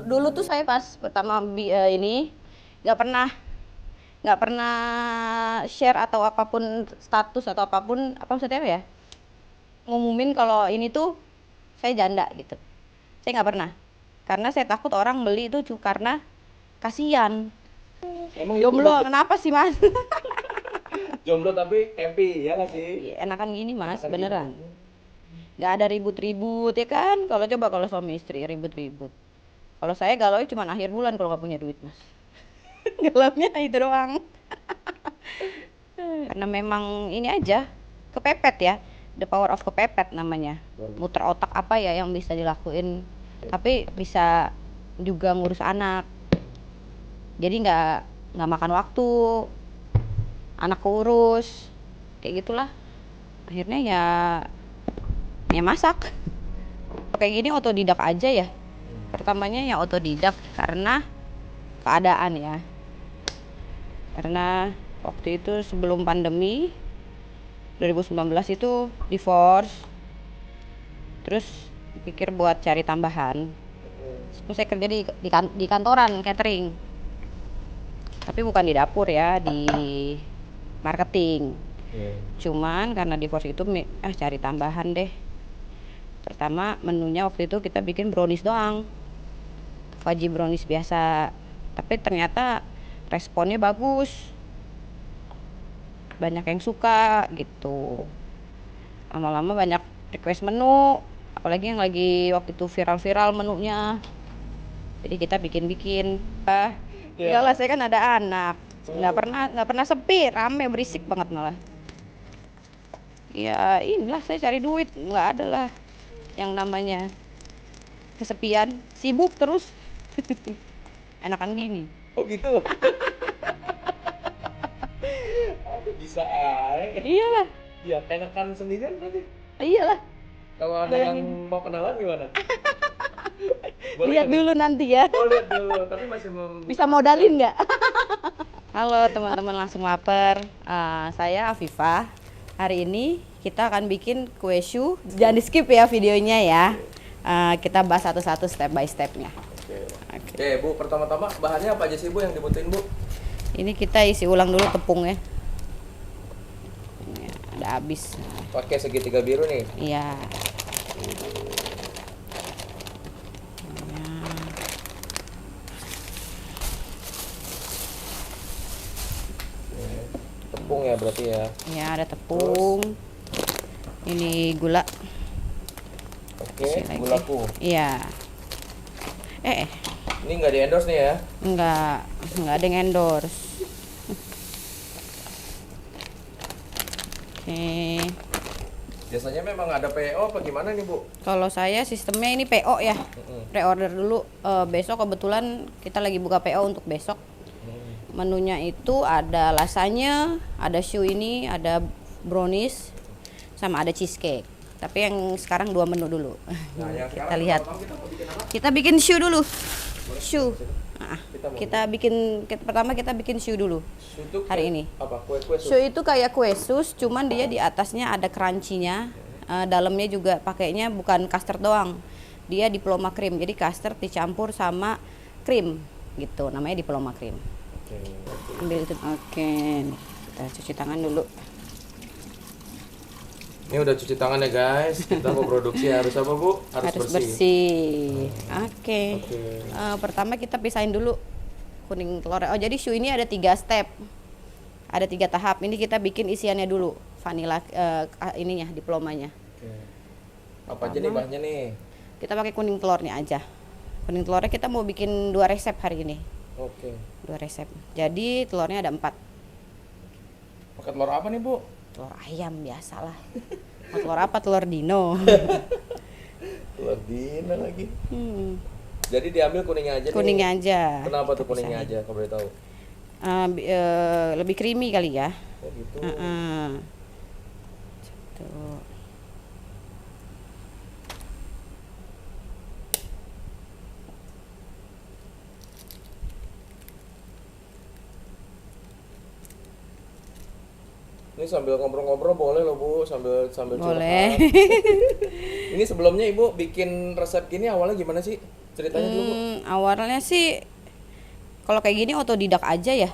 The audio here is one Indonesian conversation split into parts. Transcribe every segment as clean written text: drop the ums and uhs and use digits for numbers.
Dulu tuh saya pas pertama ini nggak pernah share atau apapun status atau apapun apa maksudnya ya, ngumumin kalau ini tuh saya janda gitu. Saya nggak pernah, karena saya takut orang beli itu karena kasihan. Emang Jomblo kenapa sih mas? jomblo tapi happy ya nggak sih? Enakan gini mas, Enakan beneran. gini. Nggak ada ribut-ribut ya kan? Kalau suami istri ribut-ribut. Kalau saya galau cuma akhir bulan kalau nggak punya duit mas. Gelapnya itu doang. Karena memang ini aja kepepet ya, the power of kepepet namanya. Muter otak apa ya yang bisa dilakuin, tapi bisa juga ngurus anak. Jadi nggak makan waktu, anak keurus, kayak gitulah. Akhirnya ya masak. Kayak gini otodidak aja ya. Pertamanya ya otodidak karena keadaan ya. Karena waktu itu sebelum pandemi 2019 itu divorce, terus pikir buat cari tambahan. Terus saya kerja di kantoran catering, tapi bukan di dapur ya, di marketing. Cuman karena divorce itu cari tambahan deh. Pertama menunya waktu itu kita bikin brownies doang, fudgy brownies biasa, tapi ternyata responnya bagus, banyak yang suka gitu. Lama-lama banyak request menu, apalagi yang lagi waktu itu viral-viral menunya, jadi kita bikin iyalah saya kan ada anak, nggak pernah sepi, rame berisik banget malah. Ya inilah saya cari duit, nggak ada lah yang namanya kesepian, sibuk terus. Enakan gini. Oh gitu. Bisa aja. Iyalah. Ya enakan sendirian berarti. Iyalah. Kalau ada yang mau kenalan gimana? Lihat dulu nanti ya. Oh lihat dulu, tapi masih Bisa modalin nggak? Halo teman-teman, langsung lapar. Saya Afifah. Hari ini kita akan bikin kue shu. Jangan di skip ya videonya ya. Kita bahas satu-satu step by stepnya. Oke Bu, pertama-tama bahannya apa aja sih Bu yang dibutuhin Bu? Ini kita isi ulang dulu tepungnya. Ya, ada habis. Pakai segitiga biru nih. Iya. Tepung ya berarti ya. Ya ada tepung. Ini gula. Oke, gulaku. Iya. Ini nggak di endorse nih ya? Enggak ada yang endorse. Oke. Biasanya memang ada PO apa gimana nih Bu? Kalau saya sistemnya ini PO ya. Pre-order dulu. Besok kebetulan kita lagi buka PO untuk besok. Menunya itu ada lasanya, ada shu ini, ada brownies, sama ada cheesecake. Tapi yang sekarang 2 menu dulu. Nah, yang Kita sekarang lihat. Kita bikin shu dulu. Shu. Pertama kita bikin shu dulu. Hari ini. Apa? Kue-kue Shu itu kayak kue sus, cuman dia di atasnya ada crunchy-nya. Dalamnya juga pakainya bukan custard doang. Dia diploma cream. Jadi custard dicampur sama krim gitu. Namanya diploma cream. Ambil itu. Oke. Kita cuci tangan dulu. Ini udah cuci tangan ya guys. Kita mau produksi harus apa Bu? Harus bersih. Oke. Pertama kita pisahin dulu kuning telur. Oh jadi shu ini ada 3 step. Ada 3 tahap. Ini kita bikin isiannya dulu. Vanilla ininya, diplomanya. Apa aja nih bahannya nih? Kita pakai kuning telurnya aja. Kuning telurnya kita mau bikin 2 resep hari ini. Oke. 2 resep. Jadi telurnya ada 4. Pakai telur apa nih Bu? Telur ayam biasalah. Telur apa? Telur dino. Telur dino lagi. Jadi diambil kuningnya aja. Kuningnya aja. Kenapa tuh kuningnya aja kalau boleh tahu? Lebih creamy kali ya. Oh gitu. Tuh. Ini sambil ngobrol-ngobrol boleh loh Bu, sambil Boleh. Ini sebelumnya Ibu bikin resep gini awalnya gimana sih? Ceritanya dulu, Bu. Awalnya sih kalau kayak gini otodidak aja ya.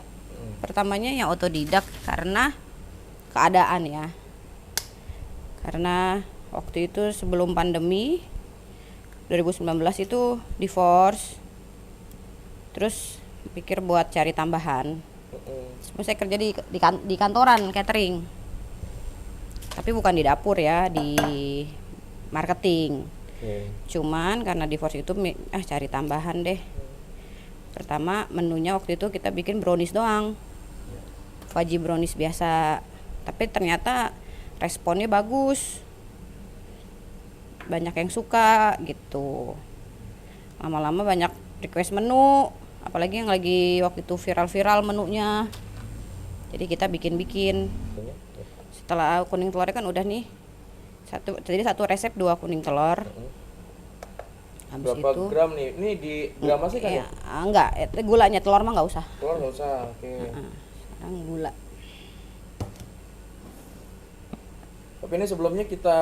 Pertamanya yang otodidak karena keadaan ya. Karena waktu itu sebelum pandemi 2019 itu divorce. Terus pikir buat cari tambahan. Terus saya kerja di kantoran catering. Tapi bukan di dapur ya, di marketing. Cuman karena divorce itu cari tambahan deh. Pertama menunya waktu itu kita bikin brownies doang, wajib brownies biasa. Tapi ternyata responnya bagus, banyak yang suka gitu. Lama-lama banyak request menu, apalagi yang lagi waktu itu viral-viral menunya. Jadi kita bikin-bikin. Setelah kuning telurnya kan udah nih, jadi satu resep 2 kuning telur. Habis Berapa itu, gram nih? Ini di gram masih kan ya? Enggak, gulanya telur mah nggak usah. Telur nggak usah, oke. Sekarang gula. Tapi ini sebelumnya kita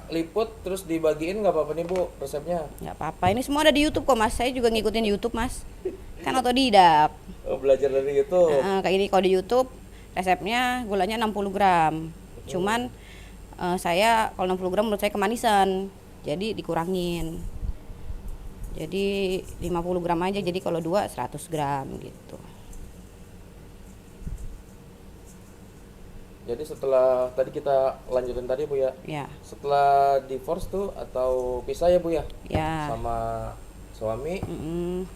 liput terus dibagiin nggak apa-apa nih, Bu, resepnya? Nggak apa-apa, ini semua ada di YouTube kok Mas. Saya juga ngikutin YouTube Mas. Kan otodidak. Oh, belajar dari itu. Kayak ini kalau di YouTube resepnya gulanya 60 gram. Cuman saya kalau 60 gram menurut saya kemanisan. Jadi dikurangin. Jadi 50 gram aja. Jadi kalau 2 100 gram gitu. Jadi setelah tadi kita lanjutin tadi, Bu ya. Ya. Setelah divorce tuh atau pisah ya, Bu ya? Ya. Sama suami.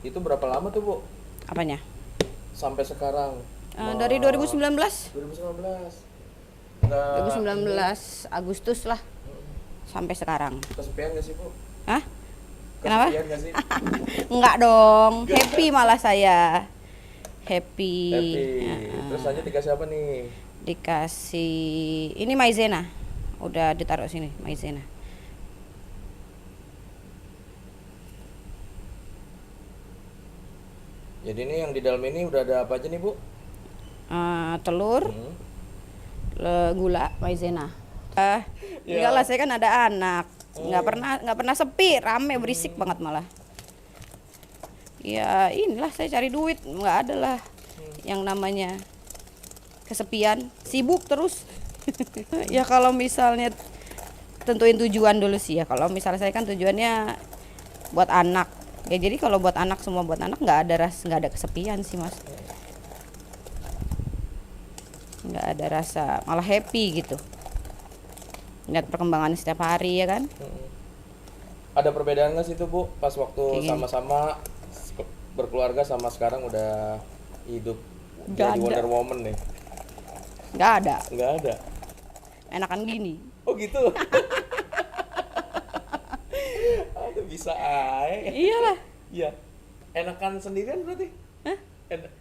Itu berapa lama tuh, Bu? Apanya? Sampai sekarang. Dari 2019. 2019. 2019 Agustus lah. Sampai sekarang. Kesepian gak sih, Bu? Hah? Kenapa? Kesepian gak sih? Enggak dong. Happy malah saya. Happy. Terus aja dikasih apa nih? Dikasih ini maizena. Udah ditaruh sini maizena. Jadi ini yang di dalam ini udah ada apa aja nih, Bu? Telur, gula, maizena. Enggak lah, saya kan ada anak. Nggak pernah sepi, rame, berisik banget malah. Ya inilah saya cari duit, nggak ada lah yang namanya kesepian, sibuk terus. Ya kalau misalnya tentuin tujuan dulu sih ya. Kalau misalnya saya kan tujuannya buat anak. Ya jadi kalau buat anak, semua buat anak, nggak ada kesepian sih Mas. Nggak ada rasa, malah happy gitu. Lihat perkembangan setiap hari ya kan. Ada perbedaan nggak sih itu, Bu, pas waktu Kayak sama-sama berkeluarga sama sekarang udah hidup Nggak jadi ada. Wonder Woman nih? Nggak ada. Nggak ada. Enakan gini. Oh gitu. Aduh, bisa aja. Iyalah. Iya. Enakan sendirian berarti? Hah?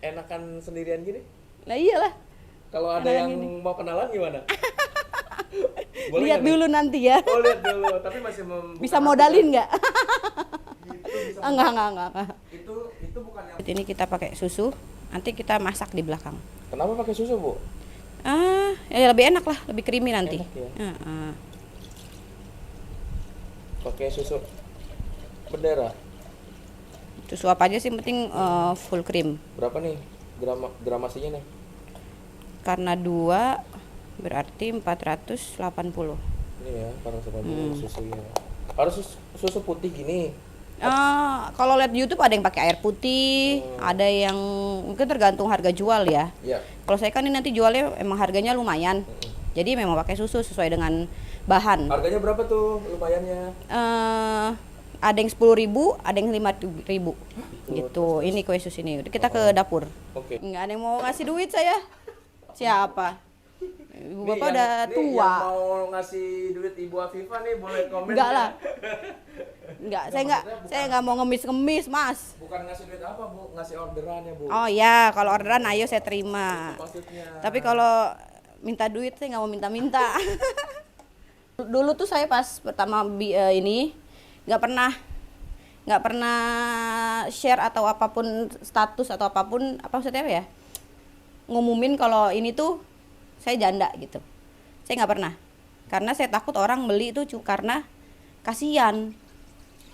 Enakan sendirian gini? Lah iyalah. Kalau ada Enakan yang gini. mau kenalan gimana? Lihat nggak nih? dulu nanti ya. Oh, lihat dulu. Tapi masih Bisa modalin nggak? Itu bisa Enggak. itu bukan yang. Ini kita pakai susu. Nanti kita masak di belakang. Kenapa pakai susu, Bu? Ya lebih enak lah, lebih creamy nanti. Enak ya? Pakai susu bendera. Susu apa aja sih, penting full cream. Berapa nih gramasinya nih? Karena 2 berarti 480. Ini ya, para sobat susunya. Harus susu putih gini. Kalau lihat di YouTube ada yang pakai air putih, ada yang mungkin tergantung harga jual ya. Iya. Kalau saya kan ini nanti jualnya emang harganya lumayan. Jadi memang pakai susu sesuai dengan bahan. Harganya berapa tuh lumayannya? Ada yang 10.000, ada yang 5.000 gitu. Ini kue sus ini. Kita ke dapur. Oke. Nggak ada yang mau ngasih duit saya. Siapa? Ibu bapak udah Nih tua. yang mau ngasih duit Ibu Afifa nih boleh komen. Enggak ya. lah. Enggak, saya nggak mau ngemis-ngemis, Mas. Bukan ngasih duit apa, Bu? Ngasih orderan ya, Bu. Oh ya, kalau orderan ayo saya terima. Itu maksudnya. Tapi kalau minta duit saya nggak mau minta-minta. Dulu tuh saya pas pertama ini nggak pernah share atau apapun, status atau apapun, apa maksudnya ya, ngumumin kalau ini tuh saya janda gitu. Saya nggak pernah, karena saya takut orang beli itu karena kasihan.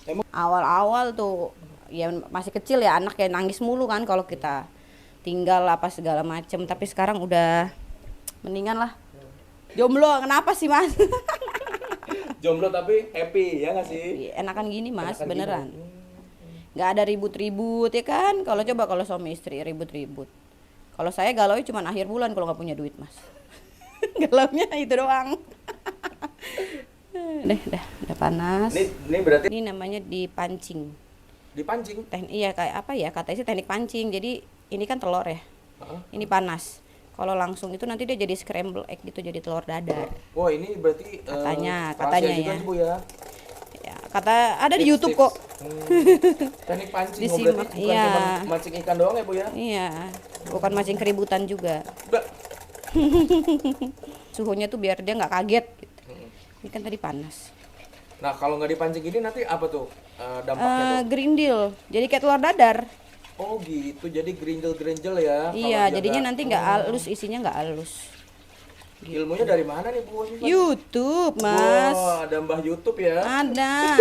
Emang? Awal-awal tuh ya masih kecil ya, anak ya nangis mulu kan kalau kita tinggal apa segala macem. Tapi sekarang udah mendingan lah. Jomblo kenapa sih mas? Jomblo tapi happy ya nggak sih? Enakan gini mas, Enakan beneran. gini. Nggak ada ribut-ribut ya kan. Kalau coba kalau suami istri ribut-ribut. Kalau saya galau cuma akhir bulan kalau nggak punya duit mas. Galaunya itu doang. Udah panas. Ini berarti Ini namanya dipancing. dipancing. Iya kayak apa ya, katanya sih teknik pancing. Jadi ini kan telur ya. Heeh. Ini panas. Kalau langsung itu nanti dia jadi scramble egg gitu, jadi telur dadar. Wah ini berarti Katanya rahasia juga ya. nih, Bu ya. Ya, kata ada di Tips, YouTube tips. kok. Teknik pancing, Disimak, berarti bukan iya. cuma mancing ikan doang ya Bu ya? Iya, bukan mancing keributan juga. Mbak. Suhunya tuh biar dia nggak kaget. Gitu. Ini kan tadi panas. Nah kalau nggak dipancing ini nanti apa tuh dampaknya tuh? Grindil, jadi kayak telur dadar. Oh gitu, jadi gerinjel-gerinjel ya. Iya, kalau jadinya jaga. nanti nggak halus, isinya nggak halus. Ilmunya dari mana nih Bu? YouTube, Mas. Wah, ada Mbah YouTube ya. Ada.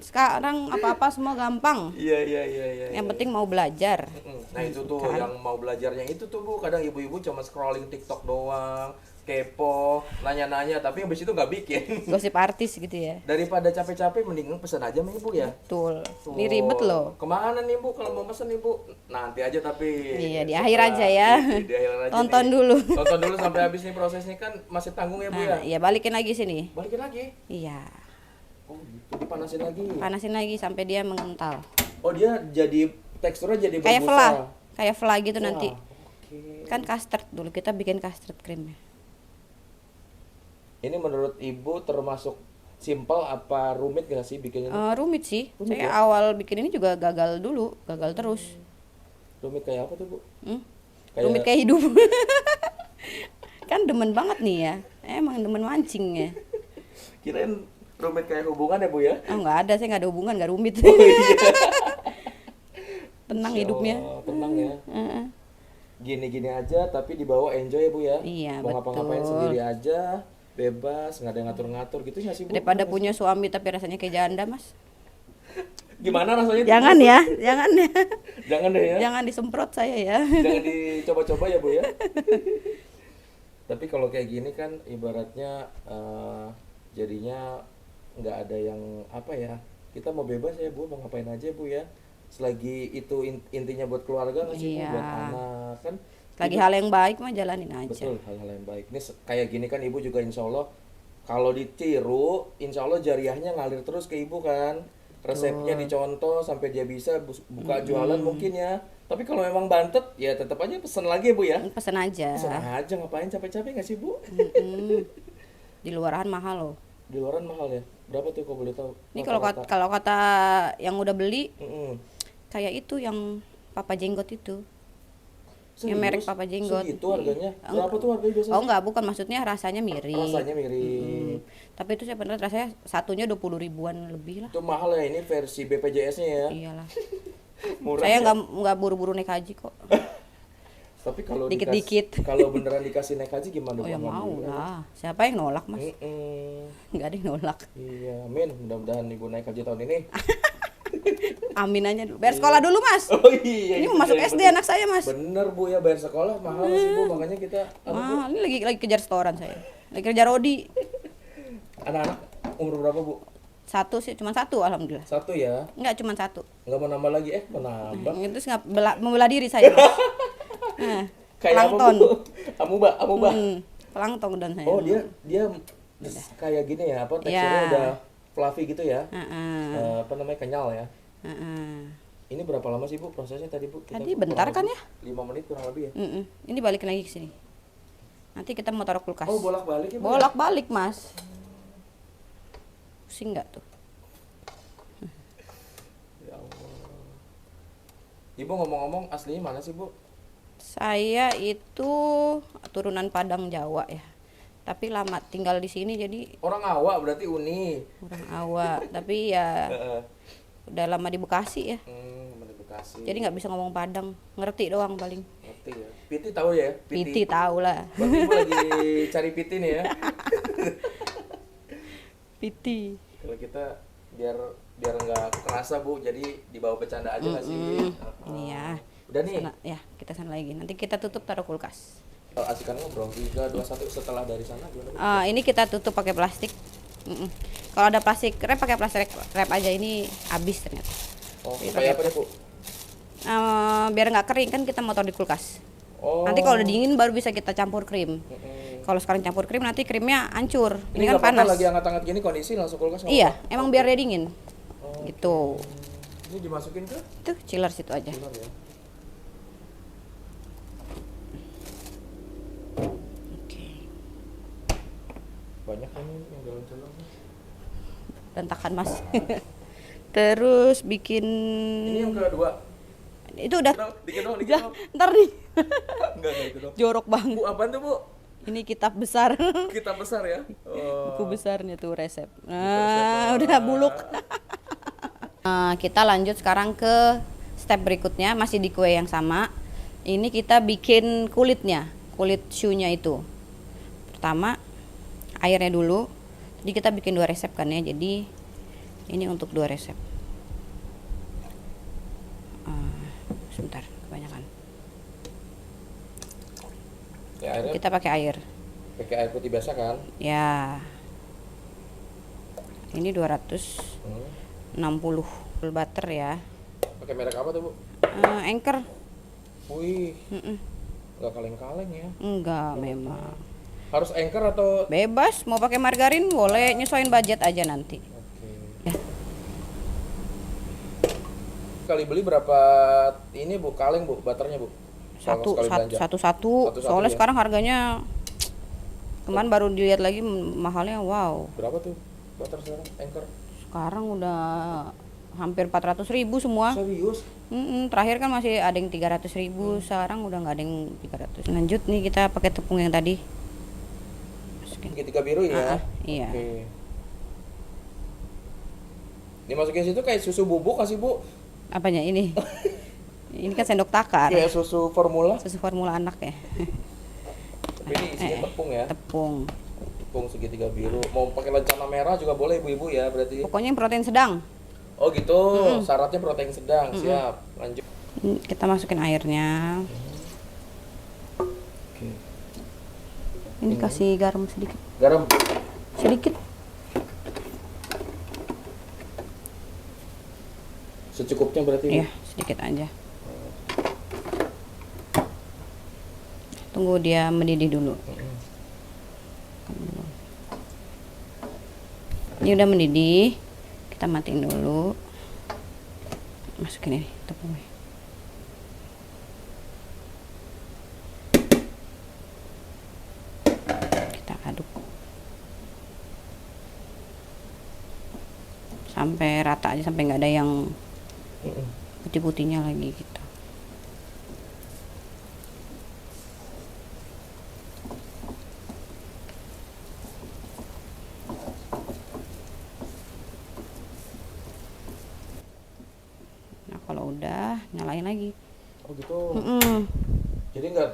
Sekarang apa-apa semua gampang. Iya. Yang penting mau belajar. Nah itu tuh Kan. yang mau belajarnya itu tuh Bu, kadang ibu-ibu cuma scrolling TikTok doang, kepo, nanya-nanya, tapi habis itu nggak bikin. Gosip artis gitu ya. Daripada capek-capek mending pesan aja sama Ibu ya. Betul. Tuh. Ini ribet loh. Kemana nih Bu kalau mau pesen nih Bu? Nanti aja tapi. Iya, di setelah- akhir aja ya. Di akhir aja Tonton nih. dulu. Tonton dulu sampai habis nih, prosesnya kan masih tanggung ya Bu ya. Nah, ya balikin lagi sini. Balikin lagi. Iya. Oh gitu, dipanasin lagi. Panasin lagi sampai dia mengental. Oh dia jadi teksturnya jadi Kayak berbusa. fla. Kayak fla gitu Wah, nanti. oke. Kan custard dulu, kita bikin custard creamnya. Ini menurut Ibu termasuk simpel apa rumit gak sih bikinnya? Rumit sih. Rumit Saya ya? awal bikin ini juga gagal dulu, gagal terus. Rumit kayak apa tuh Bu? Rumit kayak hidup. Kan demen banget nih ya. Emang demen mancing ya. Kirain rumit kayak hubungan ya Bu ya? Oh nggak ada, saya nggak ada hubungan, nggak rumit. Oh iya. Tenang Masya hidupnya. Allah, tenang ya. Heeh. Gini-gini aja tapi dibawa enjoy ya Bu ya? Iya, Mau ngapa-ngapain betul. sendiri aja, bebas, nggak ada yang ngatur-ngatur gitu nggak sih Bu? Daripada punya suami tapi rasanya kayak janda mas. Gimana rasanya? tuh, Jangan Bu? ya, jangan ya. Jangan deh ya. Jangan disemprot saya ya. Jangan dicoba-coba ya Bu ya. Tapi kalau kayak gini kan ibaratnya jadinya nggak ada yang apa ya, kita mau bebas ya Bu, mau ngapain aja Bu ya, selagi itu intinya buat keluarga nggak sih Bu, Iya. buat anak kan. Lagi hal yang baik mah jalanin aja. Betul, hal-hal yang baik. Ini kayak gini kan Ibu juga insya Allah kalau ditiru insya Allah jariahnya ngalir terus ke Ibu kan, resepnya dicontoh sampai dia bisa buka jualan mungkin ya. Tapi kalau memang bantet ya tetap aja pesen lagi ya Bu ya. Pesen aja. Pesen aja, ngapain capek-capek nggak sih Bu? Mm-mm. Di luaran mahal loh. Di luaran mahal ya? Berapa tuh kalau boleh tahu? Ini kalau kata yang udah beli Mm-mm. kayak itu yang Papa Jenggot itu. Yang Serius? merek Papa Jenggot. Segitu harganya? Iya. Berapa tuh harganya biasanya? Oh enggak, bukan, maksudnya rasanya mirip. Rasanya mirip. Tapi itu saya pernah rasanya satunya 20 ribuan lebih lah. Itu mahal ya, ini versi BPJS-nya ya. Iyalah. Murah. Saya ya? nggak buru-buru naik haji kok. Tapi kalau Dikit-dikit. kalau beneran dikasih naik haji gimana? Oh ya Bu? mau lah. Siapa yang nolak mas? Nggak ada yang nolak. Iya, amin. Mudah-mudahan Ibu naik haji tahun ini. Amin aja dulu. Bayar sekolah dulu mas. Oh iya. Ini itu mau masuk yang SD penting. anak saya mas. Bener Bu ya, bayar sekolah mahal sih Bu, makanya kita Wah, ini lagi kejar setoran saya. Lagi kejar Rodi. anak-anak umur berapa Bu? Satu sih, cuma satu alhamdulillah. Satu ya. Enggak, cuma satu. Nggak mau nambah lagi? Mau nambah. Itu nggak membela diri saya mas. Nah, Kayak apa plankton. Bu? Amuba. Plankton dan saya. Oh dia kayak gini ya, apa teksturnya Ya. udah fluffy gitu ya. Heeh. Apa namanya, kenyal ya. Heeh. Ini berapa lama sih Bu prosesnya tadi Bu? Tadi bentar kan ya? 5 menit kurang lebih ya. Ini balikin lagi ke sini. Nanti kita mau taruh kulkas. Oh bolak-balik ya Bu? Bolak-balik mas. Pusing nggak tuh? Ya Allah. Ibu ngomong-ngomong aslinya mana sih Bu? Saya itu turunan Padang Jawa ya. Tapi lama tinggal di sini jadi Orang Awak berarti Uni. orang Jawa. Tapi ya Heeh. udah lama di Bekasi ya. Di Bekasi. Jadi nggak bisa ngomong Padang, ngerti doang paling. Ngerti ya. Piti tahu ya? Piti tahu lah. Berarti Ibu lagi cari Piti nih ya. Piti. Kalau kita biar biar nggak kerasa Bu, jadi dibawa bercanda aja nggak sih? Ini ya. Udah nih. Sana, ya kita sana lagi. Nanti kita tutup taruh kulkas. Asikan ngobrol 3, 2, 1 setelah dari sana gimana? Ini kita tutup pakai plastik. Kalau ada plastik wrap pakai plastik wrap aja, ini habis ternyata. Oh, Jadi supaya pakai apa deh Bu? biar nggak kering kan kita mau taruh di kulkas. Oh. Nanti kalau udah dingin baru bisa kita campur krim. Kalau sekarang campur krim nanti krimnya hancur. Ini kan nggak apa-apa, panas. lagi hangat-hangat gini kondisi langsung kulkas. nggak Iya, apa-apa? emang biar dia dingin. Gitu. Ini dimasukin ke Itu chiller situ aja. chiller ya. Oke. Banyak kan ini yang dalam chiller. Berantakan Mas. Terus bikin Ini yang kedua. itu udah Dikit dong. ntar nih. Enggak itu dong. Jorok banget. Bu, apaan tuh Bu? Ini kitab besar. Kitab besar ya. Buku besarnya tuh resep. Nah, udah buluk. Nah, kita lanjut sekarang ke step berikutnya, masih di kue yang sama. Ini kita bikin kulitnya, kulit shoe-nya itu. Pertama airnya dulu. Jadi kita bikin 2 resep kan ya. Jadi ini untuk 2 resep. Sebentar, kebanyakan. Ya, airnya Kita pakai air. pakai air putih biasa kan? Ya. Ini 260 butter ya. Pakai merek apa tuh Bu? Anchor. Wih, nggak kaleng-kaleng ya. Enggak memang. Harus Anchor atau? Bebas, mau pakai margarin boleh, nyesuaiin budget aja nanti. Oke. Ya. Kali beli berapa ini Bu, kaleng Bu, butternya Bu? Kalau sekali belanja. Satu. Satu-satu Soalnya ya? sekarang harganya kemarin baru dilihat lagi mahalnya, wow. Berapa tuh butter sekarang Anchor? Sekarang udah hampir 400.000 semua. Serius? Terakhir kan masih ada yang 300.000, sekarang udah nggak ada yang 300. Lanjut nih kita pakai tepung yang tadi. Masukin. Segitiga biru ya? Iya. Oke. Dimasukin situ kayak susu bubuk kasih Bu? Apanya ini? Ini kan sendok takar. Kayak susu formula? Susu formula anak ya. Tapi ini isinya tepung ya? Tepung. Tepung segitiga biru. Mau pakai lencana merah juga boleh ibu-ibu ya berarti? Pokoknya yang protein sedang. Oh gitu, syaratnya protein sedang. Siap, lanjut. Kita masukin airnya. Oke. Ini kasih garam sedikit. Garam. Sedikit. Secukupnya berarti? Iya, sedikit aja. Tunggu dia mendidih dulu. Ini udah mendidih. Kita matiin dulu. Masukin ini tepungnya. Kita aduk sampai rata aja, sampai nggak ada yang putih-putihnya lagi gitu. Nah kalau udah nyalain lagi. Oh gitu. Jadi nggak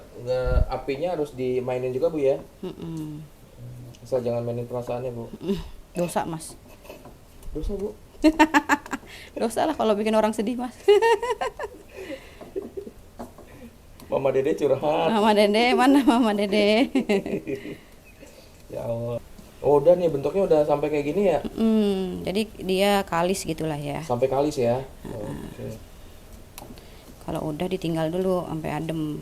apinya harus dimainin juga Bu ya? Asal jangan mainin perasaannya Bu. Dosa Mas. Dosa Bu. Dosa lah kalau bikin orang sedih Mas. Mama Dede curhat. Mama Dede, mana Mama Dede? Ya Allah. Oh udah nih bentuknya udah sampai kayak gini ya? Jadi dia kalis gitulah ya. Sampai kalis ya? Oke. Kalau udah ditinggal dulu sampai adem.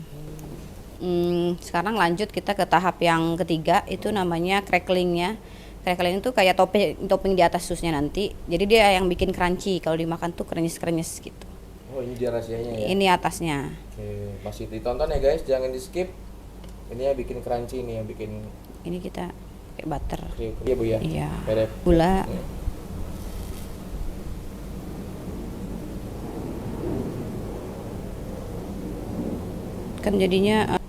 Sekarang lanjut kita ke tahap yang ketiga, itu namanya cracklingnya. Crackling itu kayak topping di atas susnya nanti. Jadi dia yang bikin crunchy, kalau dimakan tuh krenyes-krenyes gitu. Oh ini dia rahasianya ya? Ini atasnya. Oke, masih ditonton ya guys, jangan di skip. Ini ya bikin crunchy nih, yang bikin Ini kita pakai butter. iya Bu ya? Iya. Merek. Gula. Kan jadinya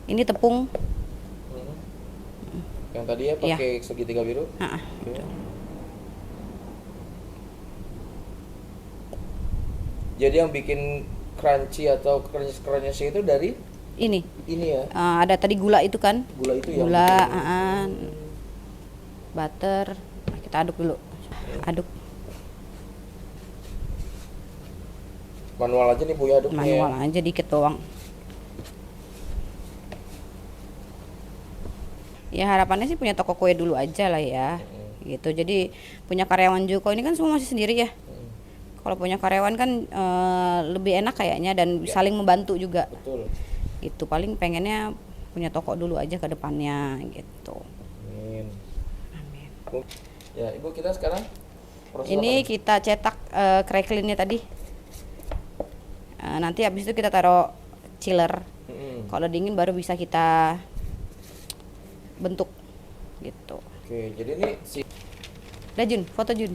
ini tepung. Yang tadi ya pakai segitiga biru. Oke. Jadi yang bikin crunchy atau krenyes itu dari Ini ya? ada tadi gula itu kan? Gula itu ya? Gula, butter. Nah, kita aduk dulu. aduk Manual aja nih Bu ya aduknya. manual aja dikit doang. Ya harapannya sih punya toko kue dulu aja lah ya. Gitu. Jadi punya karyawan juga. Ini kan semua masih sendiri ya. Kalau punya karyawan kan lebih enak kayaknya dan saling membantu juga. Betul. Itu paling pengennya punya toko dulu aja ke depannya gitu. Amin. Ya Ibu, kita sekarang proses Ini apa nih? kita cetak cracklinnya tadi. Nanti habis itu kita taruh chiller. Kalau dingin baru bisa kita bentuk gitu. Oke, jadi ini si Udah Jun, foto Jun.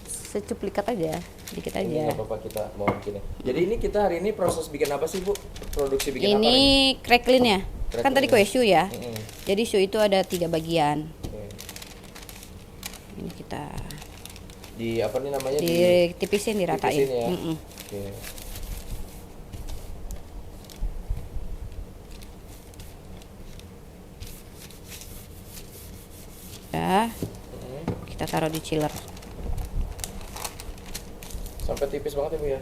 Secuplikat aja, dikit ini aja. nggak apa-apa kita mau bikin ya. Jadi ini kita hari ini proses bikin apa sih Bu? Produksi bikin apa Ini cracklinnya. Kan tadi kue shu ya. Mm-mm. Jadi shu itu ada 3 bagian. Oke. Ini kita Di apa nih namanya? ditipisin, diratain. tipisin ya. Mm-mm. Oke. Udah, kita taruh di chiller. Sampai tipis banget ya Bu ya?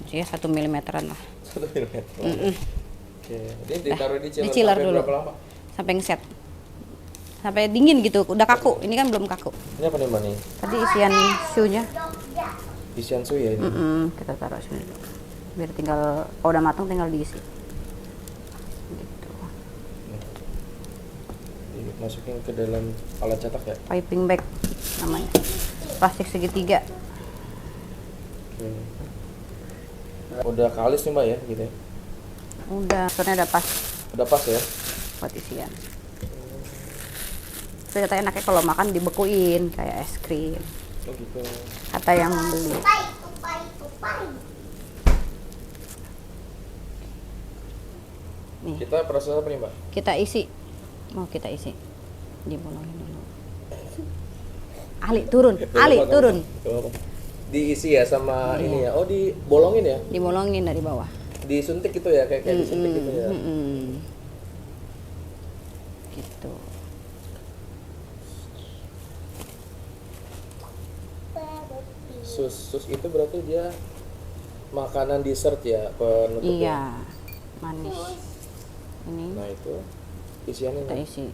Ya 1 milimeteran lah. 1 mm. Oke, ini ditaruh di chiller, Di chiller sampai dulu. berapa lama? Sampai ngeset. Sampai dingin gitu, udah kaku. Ini kan belum kaku. Ini apa nih Mbak nih? Tadi isian shu-nya. Isian su ya ini? Kita taruh sini dulu. Biar tinggal, kalau udah matang tinggal diisi. Gitu. Masukin ke dalam alat cetak ya? Piping bag namanya. Plastik segitiga. Udah kalis nih Mbak ya gitu ya? Udah, soalnya udah pas Udah pas ya? buat isian. Ternyata enaknya kalau makan dibekuin kayak es krim. Oh gitu. Kata yang membeli. Nih, Kita proses apa nih Mbak? kita isi. Mau kita isi. Dibolongin dulu. Ali turun, Ali Gak apa-apa, turun. gak apa-apa. Diisi ya sama ini ya? Oh dibolongin ya? Dibolongin dari bawah. Disuntik gitu ya? Kayak disuntik gitu ya? Gitu. Sus itu berarti dia makanan dessert ya penutupnya? Iya, manis. Ini Nah itu isiannya kita nih. isi.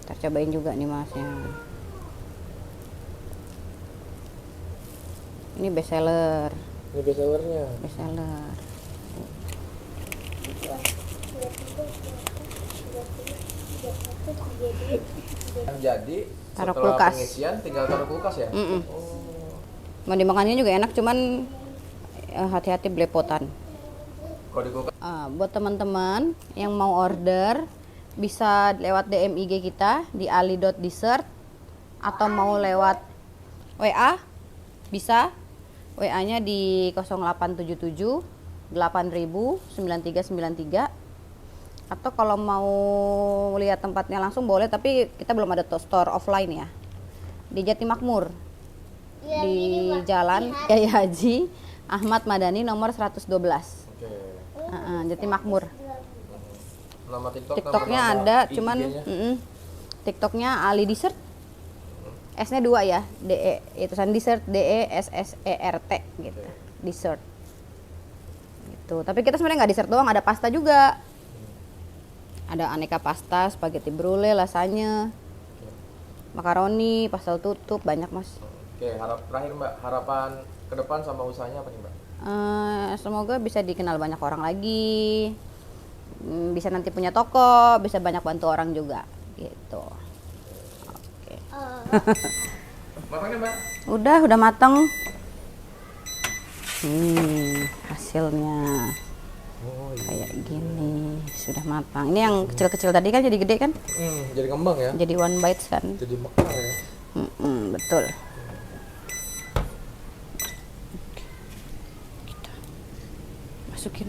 Kita cobain juga nih masnya. Ini best seller, Ini best sellernya. best seller. Jadi Taruh setelah kulkas. pengisian tinggal taruh kulkas ya? Oh. Mau dimakannya juga enak, cuman hati-hati belepotan. Kalau di kulkas Buat teman-teman yang mau order bisa lewat DM IG kita di ali.dessert atau mau lewat WA bisa. WA-nya di 0877 8000 9393. Atau kalau mau lihat tempatnya langsung boleh, tapi kita belum ada store offline ya. Di Jati Makmur. Di Jalan Kiai Haji Ahmad Madani nomor 112. Oke. Jati Makmur. Nama TikToknya nama ada, IG-nya. cuman TikToknya Ali Dessert. S-nya 2 ya, DE, itu tulisan dessert, DESSERT gitu. Dessert. Gitu. Tapi kita sebenarnya nggak dessert doang, ada pasta juga. Ada aneka pasta, spaghetti brulee, lasagna, makaroni, pasta tutup, banyak Mas. Oke, terakhir Mbak, harapan ke depan sama usahanya apa nih Mbak? Semoga bisa dikenal banyak orang lagi, bisa nanti punya toko, bisa banyak bantu orang juga gitu. Oke. Matangnya Mbak? Udah matang. Hasilnya kayak gini, sudah matang. Ini yang kecil-kecil tadi kan jadi gede kan? Jadi kembang ya? Jadi one bites kan? Jadi mekar ya? Betul. Kita masukin.